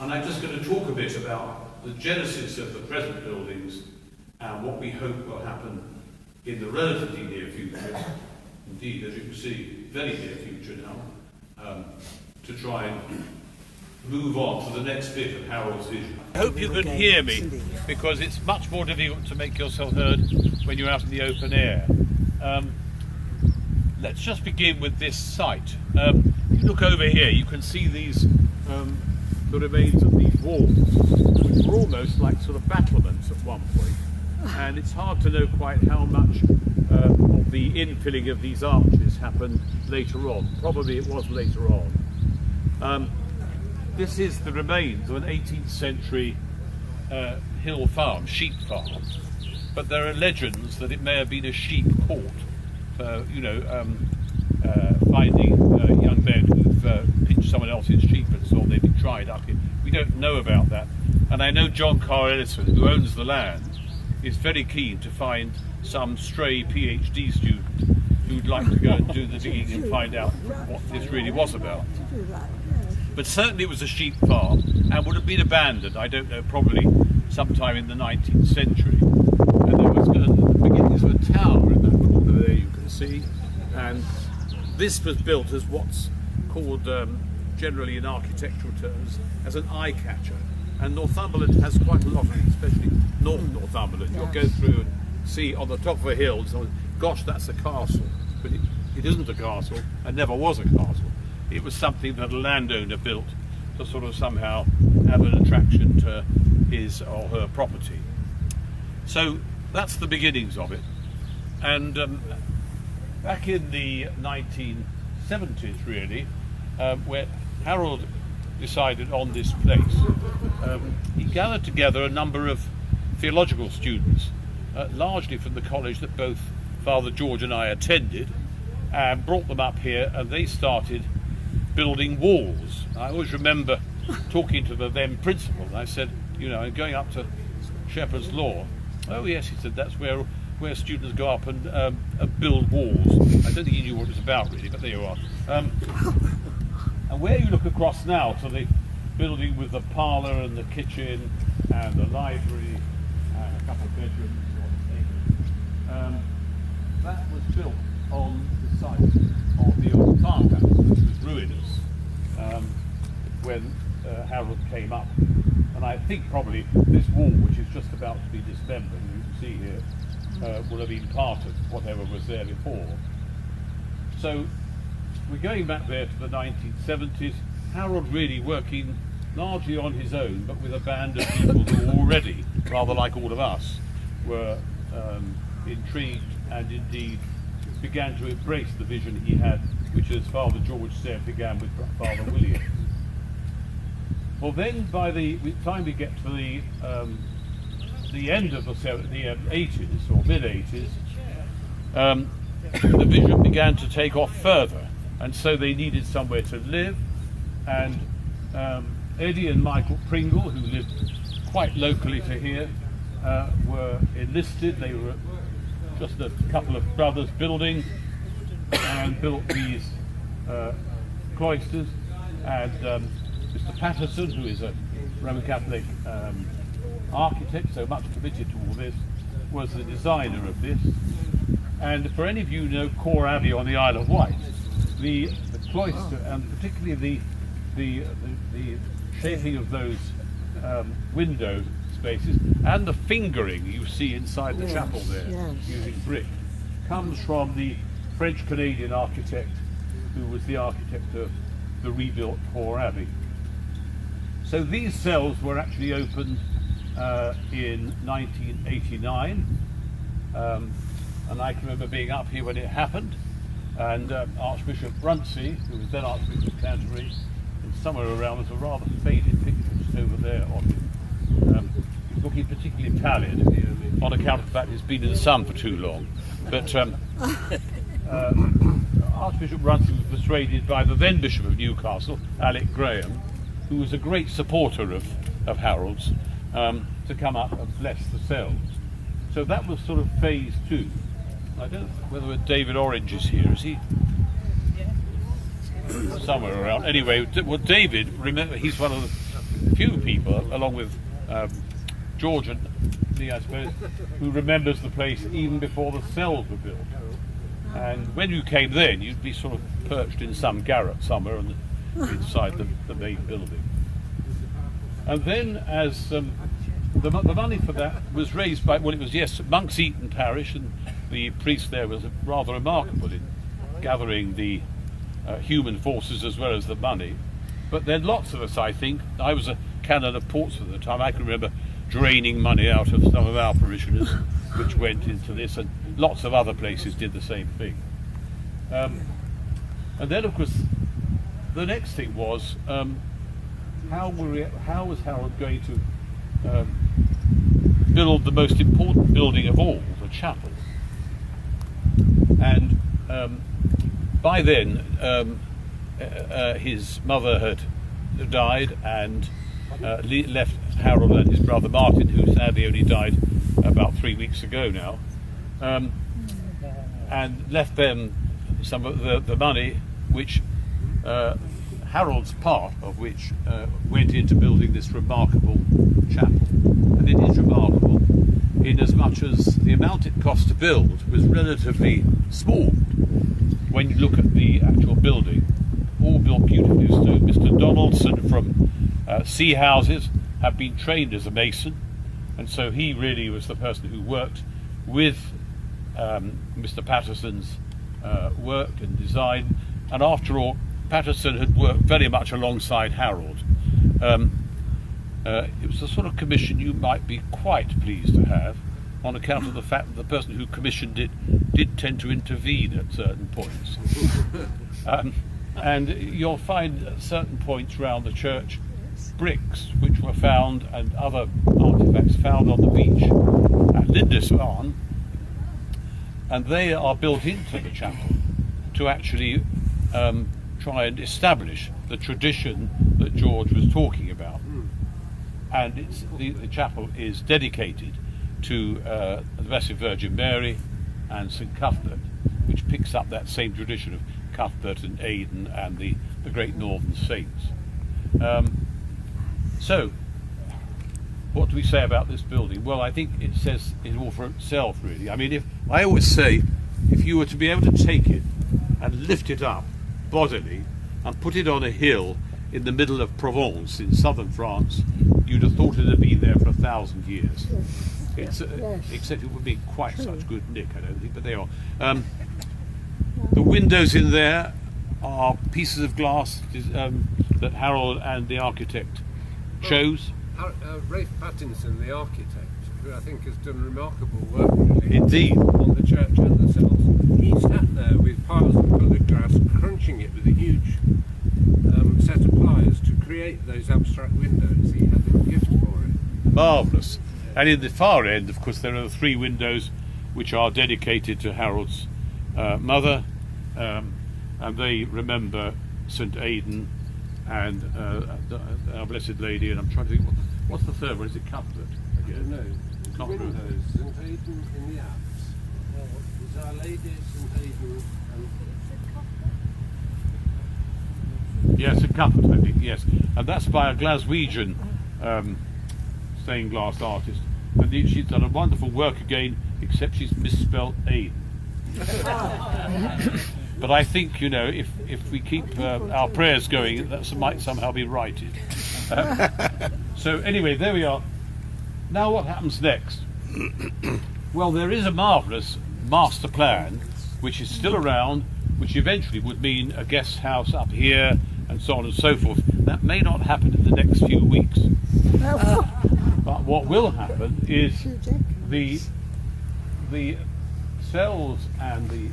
And I'm just going to talk a bit about the genesis of the present buildings and what we hope will happen in the relatively near future, indeed, as you can see, very near future now, to try and move on to the next bit of Harold's vision. I hope you can hear me, because it's much more difficult to make yourself heard when you're out in the open air. Let's just begin with this site. If you look over here, you can see these, the remains of these walls, which were almost like sort of battlements at one point. And it's hard to know quite how much of the infilling of these arches happened later on. Probably it was later on. This is the remains of an 18th century hill farm, sheep farm. But there are legends that it may have been a sheep port for, finding young men who've pinched someone else's sheep and so on. They've been tried up here. We don't know about that. And I know John Carr Ellison, who owns the land, is very keen to find some stray PhD student who'd like to go and do the digging and find out what this really was about. But certainly it was a sheep farm and would have been abandoned, I don't know, probably sometime in the 19th century. And there was the beginnings of a tower in that corner there, you can see. And this was built as what's called, generally in architectural terms, as an eye catcher. And Northumberland has quite a lot of it, especially North Northumberland. You'll go through and see on the top of a hill, so, gosh, that's a castle. But it isn't a castle, and never was a castle. It was something that a landowner built to sort of somehow have an attraction to his or her property. So that's the beginnings of it. And back in the 1970s, really, where Harold decided on this place, he gathered together a number of theological students, largely from the college that both Father George and I attended, and brought them up here, and they started building walls. I always remember talking to the then principal, and I said, going up to Shepherd's Law. Oh yes, he said, that's where students go up and build walls. I don't think he knew what it was about really, but there you are. And where you look across now to the building with the parlour and the kitchen and the library and a couple of bedrooms, that was built on the site of the old farmhouse, which was ruinous when Harold came up. And I think probably this wall, which is just about to be dismembered, you can see here, would have been part of whatever was there before. So we're going back there to the 1970s. Harold really working largely on his own, but with a band of people who already, rather like all of us, were intrigued and indeed began to embrace the vision he had, which, as Father George said, began with Father William. Well, then by the time we get to the end of the 80s or mid-80s, the vision began to take off further, and so they needed somewhere to live. And Eddie and Michael Pringle, who lived quite locally to here, were enlisted. They were just a couple of brothers building, and built these cloisters. And Mr. Patterson, who is a Roman Catholic architect, so much committed to all this, was the designer of this. And for any of you who know Core Abbey on the Isle of Wight, the cloister, and particularly the shaping of those window spaces and the fingering you see inside the chapel there, using brick, comes from the French-Canadian architect who was the architect of the rebuilt Core Abbey. So these cells were actually opened in 1989, and I can remember being up here when it happened, and Archbishop Brunsey, who was then Archbishop of Canterbury, and somewhere around was a rather faded picture just over there on him. He's looking particularly pallid on account of the fact he's been in the sun for too long. But Archbishop Brunsey was persuaded by the then Bishop of Newcastle, Alec Graham, who was a great supporter of Harold's, to come up and bless the cells. So that was sort of phase 2. I don't know whether David Orange is here. Is he? Somewhere around. Anyway, well, David, remember, he's one of few people, along with George and me, I suppose, who remembers the place even before the cells were built. And when you came then, you'd be sort of perched in some garret somewhere inside the main building. And then, as the money for that was raised by, well, it was, yes, Monk's Eton parish, and the priest there was rather remarkable in gathering the human forces as well as the money. But then lots of us, I think, I was a canon of Portsmouth at the time, I can remember draining money out of some of our parishioners, which went into this, and lots of other places did the same thing. And then, of course, the next thing was, how was Harold going to build the most important building of all, the chapel? And by then, his mother had died and left Harold and his brother Martin, who sadly only died about 3 weeks ago now, and left them some of the money, which Harold's part of which went into building this remarkable chapel. And it is remarkable in as much as the amount it cost to build was relatively small when you look at the actual building, all built beautifully. So Mr. Donaldson from Sea Houses had been trained as a mason, and so he really was the person who worked with Mr. Patterson's work and design. And after all, Patterson had worked very much alongside Harold. It was the sort of commission you might be quite pleased to have, on account of the fact that the person who commissioned it did tend to intervene at certain points. And you'll find at certain points around the church bricks which were found, and other artefacts found on the beach at Lindisfarne, and they are built into the chapel to actually try and establish the tradition that George was talking about. And the chapel is dedicated to the Blessed Virgin Mary and St. Cuthbert, which picks up that same tradition of Cuthbert and Aidan and the great northern saints. So, what do we say about this building? Well, I think it says it all for itself, really. I mean, I always say, if you were to be able to take it and lift it up bodily and put it on a hill in the middle of Provence in southern France, you'd have thought it had been there for 1,000 years. Except it would be quite such good nick, I don't think, but they are. The windows in there are pieces of glass that Harold and the architect chose. Rafe Pattinson, the architect, who I think has done remarkable work really, Indeed. on the church and the cells. He sat there with piles of coloured glass, crunching it with a huge set of pliers to create those abstract windows. He had a gift for it. Marvellous. And in the far end, of course, there are the 3 windows which are dedicated to Harold's mother, and they remember St. Aidan and Our Blessed Lady, and I'm trying to think, what's the third one? Is it Cuthbert? I don't know. The windows, St. Aidan in the Alps. Is Our Lady, St. Aidan, and... Yes, St. Cuthbert, I think, yes. And that's by a Glaswegian stained glass artist. And she's done a wonderful work again, except she's misspelled Aidan. But I think, you know, if we keep our prayers going, that might somehow be righted. So anyway, there we are. Now what happens next? Well, there is a marvellous master plan which is still around, which eventually would mean a guest house up here and so on and so forth. That may not happen in the next few weeks. But what will happen is the cells and the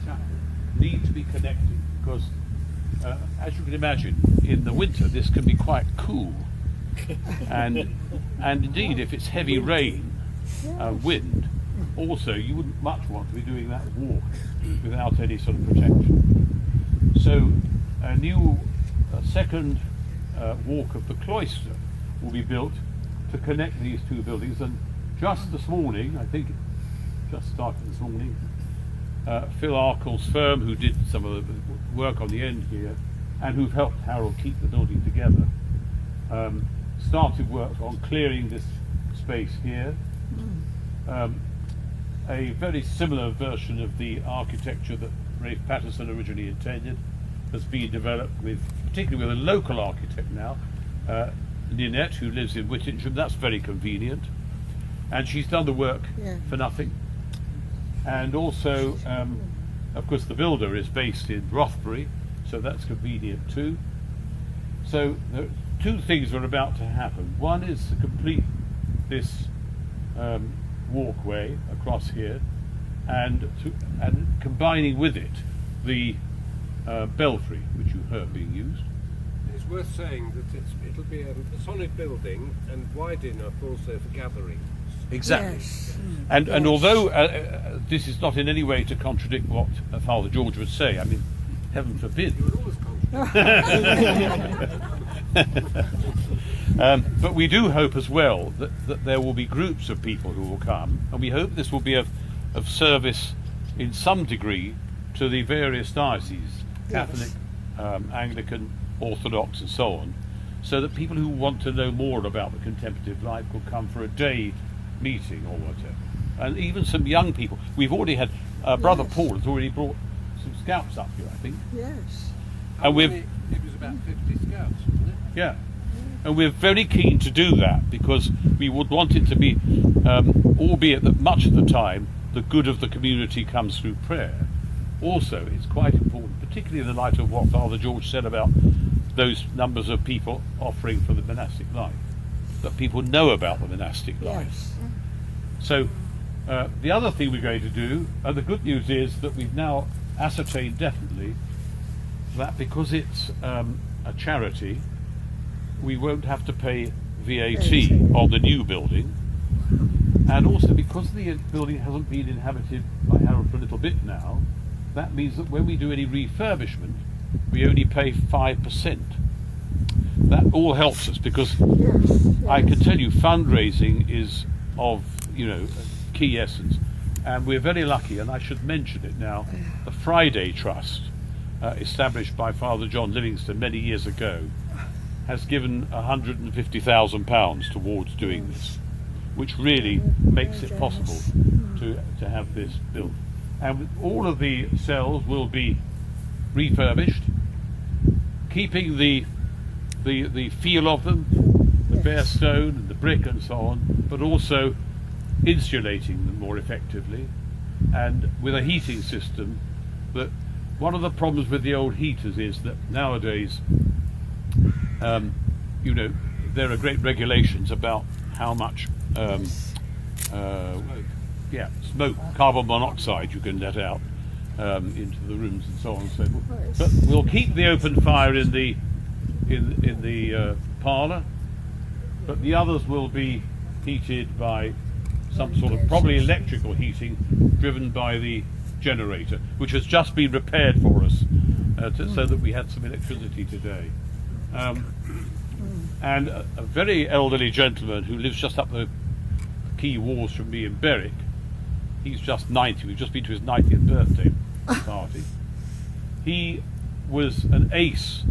chapel need to be connected, because as you can imagine, in the winter this can be quite cool, and indeed if it's heavy rain and wind, also you wouldn't much want to be doing that walk without any sort of protection. So a second walk of the cloister will be built to connect these 2 buildings, and just this morning, I think it just started this morning, Phil Arkell's firm, who did some of the work on the end here and who've helped Harold keep the building together, started work on clearing this space here. A very similar version of the architecture that Rafe Patterson originally intended has been developed with, particularly with a local architect now, Ninette, who lives in Whittingham. That's very convenient, and she's done the work for nothing. And also, of course, the builder is based in Rothbury, so that's convenient too. So there are two things are about to happen. One is to complete this walkway across here, and combining with it the belfry, which you heard being used. It's worth saying that it'll be a solid building and wide enough also for gatherings. Exactly. Yes. And although this is not in any way to contradict what Father George would say, I mean, heaven forbid. You would always contradict. But we do hope as well that there will be groups of people who will come, and we hope this will be of service in some degree to the various dioceses, Catholic, Anglican, Orthodox and so on, so that people who want to know more about the contemplative life will come for a day meeting or whatever. And even some young people. We've already had, Brother Paul has already brought some scouts up here, I think. Yes. It was about 50 scouts, wasn't it? Yeah. And we're very keen to do that because we would want it to be, albeit that much of the time the good of the community comes through prayer. Also, it's quite important, particularly in the light of what Father George said about those numbers of people offering for the monastic life, that people know about the monastic life. Yes. So the other thing we're going to do, and the good news is that we've now ascertained definitely that because it's a charity, we won't have to pay VAT on the new building, and also because the building hasn't been inhabited by Harold for a little bit now, that means that when we do any refurbishment, we only pay 5%. That all helps us because I can tell you fundraising is of key essence, and we're very lucky, and I should mention it now, the Friday Trust, established by Father John Livingston many years ago, has given £150,000 towards doing this, which really makes it possible to have this built. And all of the cells will be refurbished, keeping the feel of them, the bare stone and the brick and so on, but also insulating them more effectively, and with a heating system. That one of the problems with the old heaters is that nowadays there are great regulations about how much smoke, carbon monoxide you can let out into the rooms and so on and so forth. But we'll keep the open fire in the parlour, but the others will be heated by some sort of probably electrical heating driven by the generator, which has just been repaired for us so that we had some electricity today. And a very elderly gentleman who lives just up the quay walls from me in Berwick, he's just 90, we've just been to his 90th birthday party. He was an ace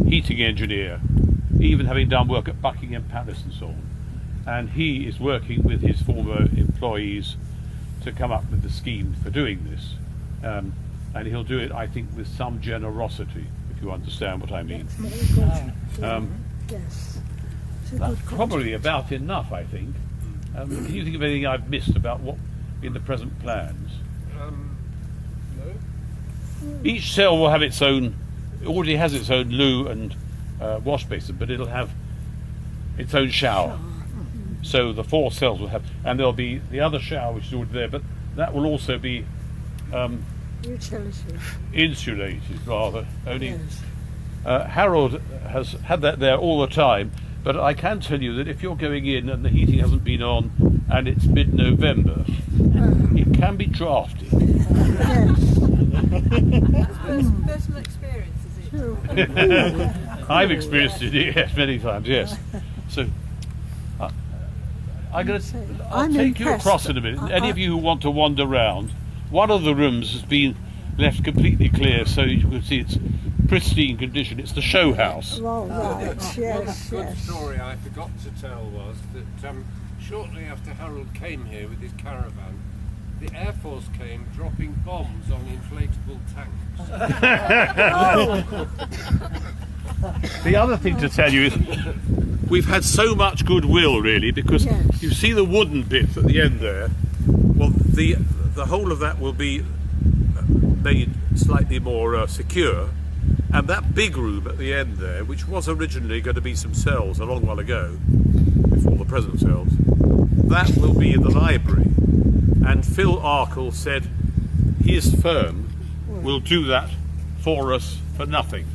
heating engineer, even having done work at Buckingham Palace and so on. And he is working with his former employees to come up with the scheme for doing this. And he'll do it, I think, with some generosity, if you understand what I mean. Yes. That's probably about enough, I think. Can you think of anything I've missed about what in the present plans? No. Each cell will have its own, it already has its own loo and wash basin, but it'll have its own shower. So the 4 cells will have, and there'll be the other shower which is already there, but that will also be insulated rather. Only Harold has had that there all the time, but I can tell you that if you're going in and the heating hasn't been on and it's mid-November, it can be drafty. Personal experience, is it? I've experienced it, yes, many times, yes. So I'll take you across in a minute. Any of you who want to wander round, one of the rooms has been left completely clear, so you can see it's pristine condition. It's the show house. Well, right, yes, One good yes. story I forgot to tell was that shortly after Harold came here with his caravan, the Air Force came dropping bombs on inflatable tanks. The other thing to tell you is we've had so much goodwill, really, because Yes. you see the wooden bit at the end there. Well, the whole of that will be made slightly more secure, and that big room at the end there, which was originally going to be some cells a long while ago, before the present cells, that will be the library. And Phil Arkle said his firm will do that for us for nothing.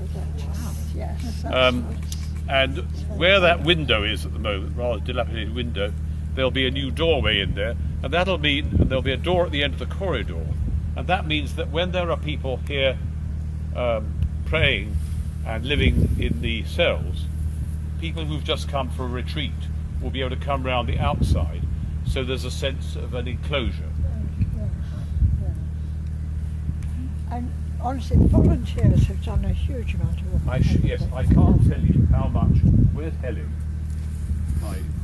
Yes. And where that window is at the moment, rather dilapidated window, there'll be a new doorway in there, and that'll mean there'll be a door at the end of the corridor, and that means that when there are people here praying and living in the cells, people who've just come for a retreat will be able to come round the outside, so there's a sense of an enclosure. And honestly, volunteers have done a huge amount of work. Yes, I can't tell you how much. Where's Helen?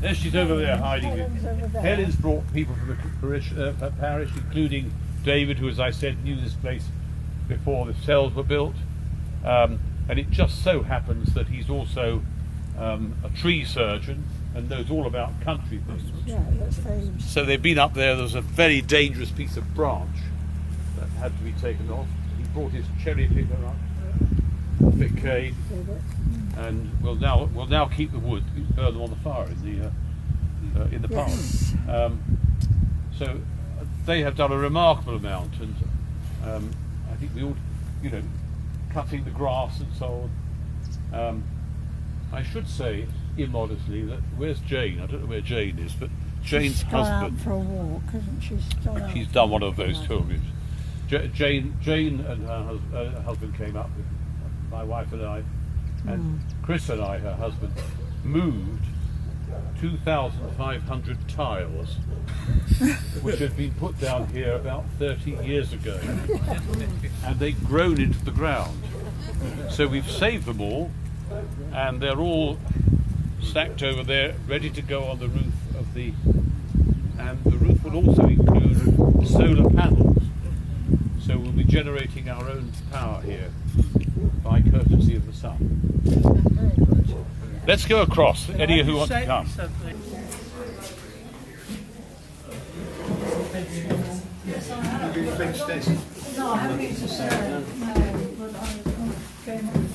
There she's over there hiding. Helen's over there. Helen's brought people from the parish, including David, who, as I said, knew this place before the cells were built. And it just so happens that he's also a tree surgeon and knows all about country things. Yeah, that's very So they've been up there. There was a very dangerous piece of branch that had to be taken off. He brought his cherry picker up, bit cane, and we'll now keep the wood, burn them on the fire in the Yes. parlour. So they have done a remarkable amount, and I think we all, cutting the grass and so on. I should say immodestly that where's Jane? I don't know where Jane is, but Jane's She's gone husband. out for a walk, hasn't she? She's done one of those pilgrims. Jane and her husband came up with my wife and I, and Chris and I, her husband, moved 2,500 tiles, which had been put down here about 30 years ago, and they'd grown into the ground. So we've saved them all, and they're all stacked over there, ready to go on the roof of the. And the roof will also include solar panels. So we'll be generating our own power here by courtesy of the sun. Let's go across. Any who want to come. No, I haven't been to Sarah. No, but I'm going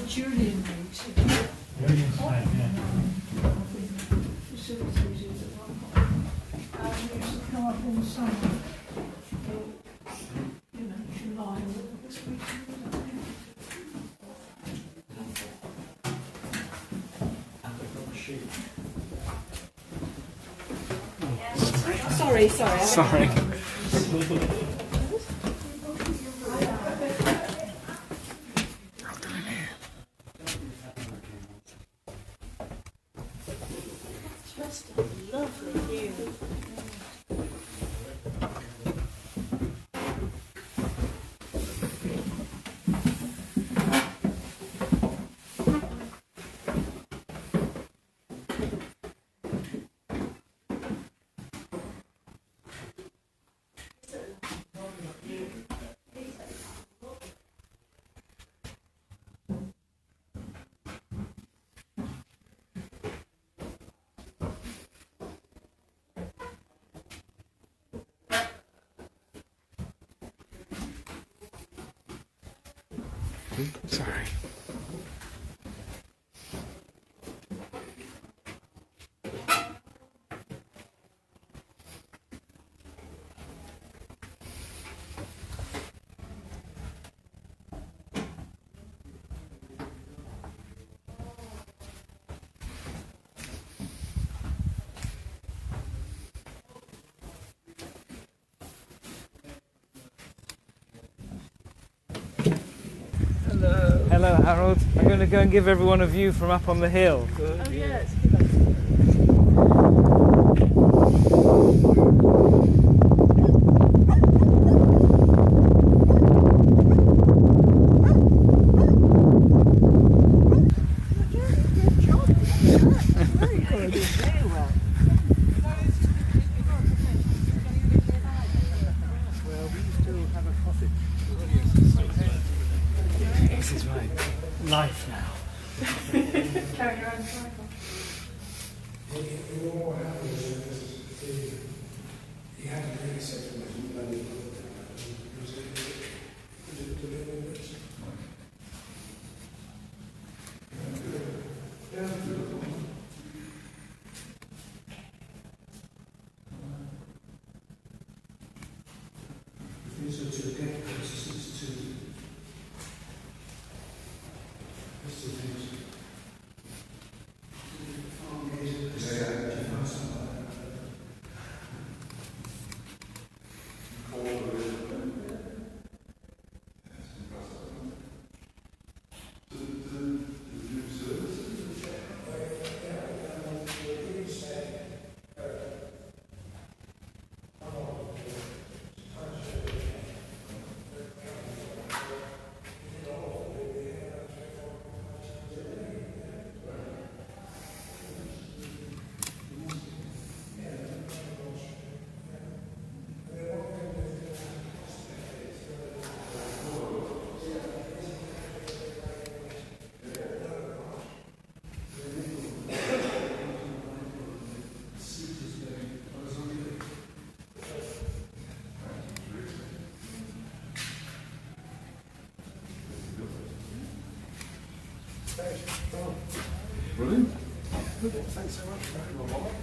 Julian makes it. Facilities is at one point. And we used to come up in the summer. July. Sorry. Sorry. Hello. Hello, Harold. I'm going to go and give everyone a view from up on the hill. Oh yeah, it's good. This is my life now. Carry your own tripod. Brilliant. Thanks so much.